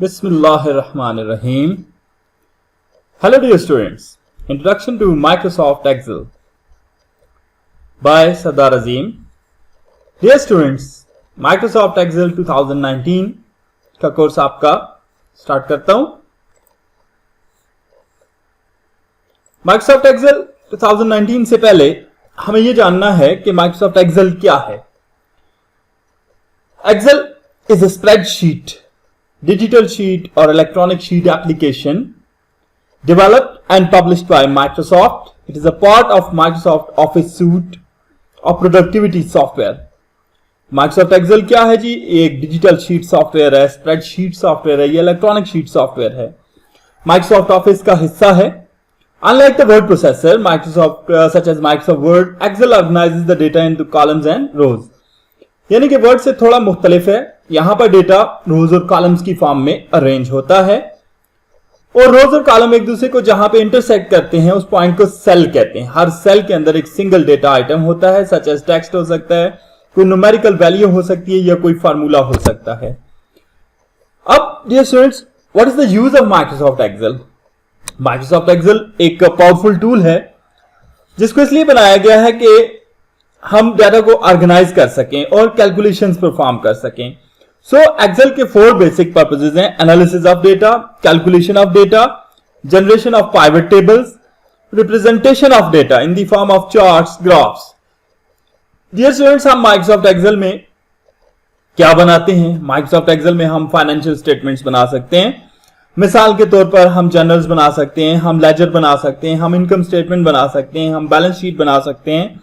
Bismillahirrahmanirrahim. Hello dear students. Introduction to Microsoft Excel by Sardar Azim. Dear students, Microsoft Excel 2019 का course आपका start करता हूं. Microsoft Excel 2019 से पहले हमें यह जानना है कि Microsoft Excel क्या है. Excel is a spreadsheet, digital sheet or electronic sheet application developed and published by Microsoft. It is a part of Microsoft Office suite of productivity software. Microsoft Excel क्या है जी? एक डिजिटल शीट सॉफ्टवेयर है, spreadsheet software है, ये electronic sheet software है, Microsoft Office का हिस्सा है. Unlike the word processor, such as Microsoft Word, Excel organizes the data into columns and rows. यानी कि वर्ड से थोड़ा मुख्तलिफ है. यहां पर डेटा रोज और कॉलम्स की फॉर्म में अरेंज होता है और रोज और कॉलम एक दूसरे को जहां पे इंटरसेक्ट करते हैं उस पॉइंट को सेल कहते हैं. हर सेल के अंदर एक सिंगल डेटा आइटम होता है, सच एज टेक्स्ट हो सकता है, कोई न्यूमेरिकल वैल्यू हो सकती है या कोई फार्मूला हो सकता है. अब dear students, what is the use of Microsoft Excel? Microsoft Excel एक पावरफुल टूल है जिसको इसलिए बनाया गया है कि हम डाटा को ऑर्गेनाइज कर सकें और कैलकुलेशंस परफॉर्म कर सकें. सो एक्सेल के 4 बेसिक पर्पसेस हैं: analysis of data, calculation of data, generation of pivot tables, representation of data in the form of charts, graphs. Dear students, हम माइक्रोसॉफ्ट एक्सेल में क्या बनाते हैं? माइक्रोसॉफ्ट एक्सेल में हम फाइनेंशियल स्टेटमेंट्स बना सकते हैं. मिसाल के तौर पर हम जर्नल्स बना सकते हैं, हम लेजर बना सकते हैं, हम इनकम स्टेटमेंट बना सकते हैं, हम बैलेंस शीट बना सकते हैं,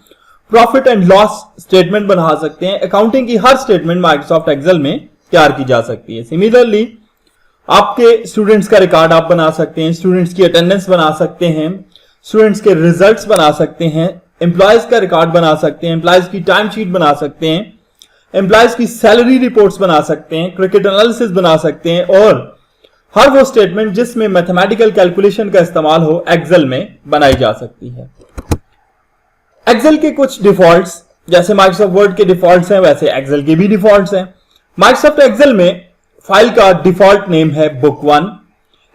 प्रॉफिट एंड लॉस स्टेटमेंट बना सकते हैं. अकाउंटिंग की हर स्टेटमेंट माइक्रोसॉफ्ट एक्सेल में तैयार की जा सकती है. सिमिलरली आपके स्टूडेंट्स का रिकॉर्ड आप बना सकते हैं, स्टूडेंट्स की अटेंडेंस बना सकते हैं, स्टूडेंट्स के रिजल्ट्स बना सकते हैं, एम्प्लॉयज का रिकॉर्ड बना सकते हैं, एम्प्लॉयज की टाइम शीट बना सकते हैं, एम्प्लॉयज की सैलरी रिपोर्ट्स बना सकते हैं, क्रिकेट एनालिसिस बना सकते हैं और हर वो स्टेटमेंट जिसमें मैथमेटिकल कैलकुलेशन का इस्तेमाल हो एक्सेल में बनाई जा सकती है. एक्सेल के कुछ डिफॉल्ट्स, जैसे माइक्रोसॉफ्ट वर्ड के डिफॉल्ट्स हैं वैसे एक्सेल के भी डिफॉल्ट्स हैं. माइक्रोसॉफ्ट एक्सेल में फाइल का डिफॉल्ट नेम है बुक 1.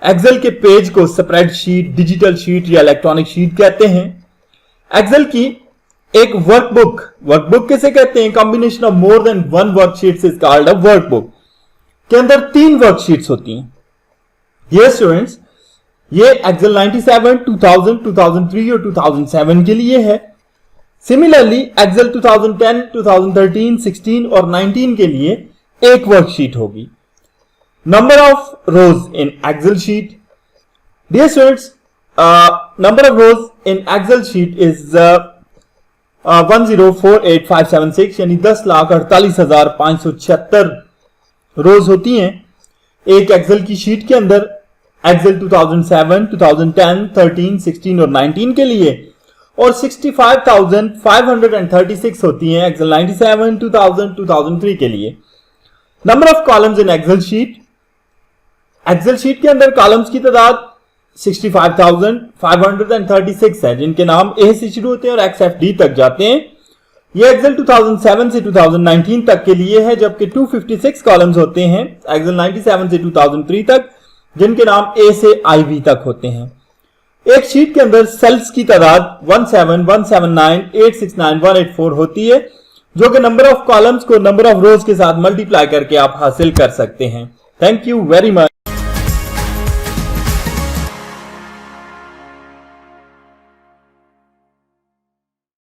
एक्सेल के पेज को स्प्रेडशीट, डिजिटल शीट या इलेक्ट्रॉनिक शीट कहते हैं. एक्सेल की एक वर्कबुक किसे कहते हैं? Combination of more than 1 worksheets is called a workbook. के अंदर 3 वर्कशीट्स होती हैं. ये स्टूडेंट्स, ये एक्सेल 97, 2000, 2003 और 2007 के लिए है. सिमिलरली एक्सेल 2010, 2013, 16 और 19 के लिए एक वर्कशीट होगी. Number of rows in Excel sheet. Dear students, number of rows in Excel sheet is 1048576, यानी 10,48,576 रोज होती हैं एक एक्सेल की शीट के अंदर. एक्सेल 2007, 2010, 13, 16 और 19 के लिए और 65,536 होती हैं एक्सेल 97, 2000, 2003 के लिए. Number of columns in Excel sheet. Excel sheet के अंदर कॉलम्स की तादाद 65,536 है, जिनके नाम ए से शुरू होते हैं और XFD तक जाते हैं. ये एक्सेल 2007 से 2019 तक के लिए है, जबकि 256 कॉलम्स होते हैं एक्सेल 97 से 2003 तक, जिनके नाम ए से IV तक होते हैं. एक शीट के अंदर सेल्स की तादाद 17179869 होती है, जो कि नंबर ऑफ कॉलम्स को नंबर ऑफ रोज के साथ मल्टीप्लाई करके आप हासिल कर सकते हैं. Thank you very much.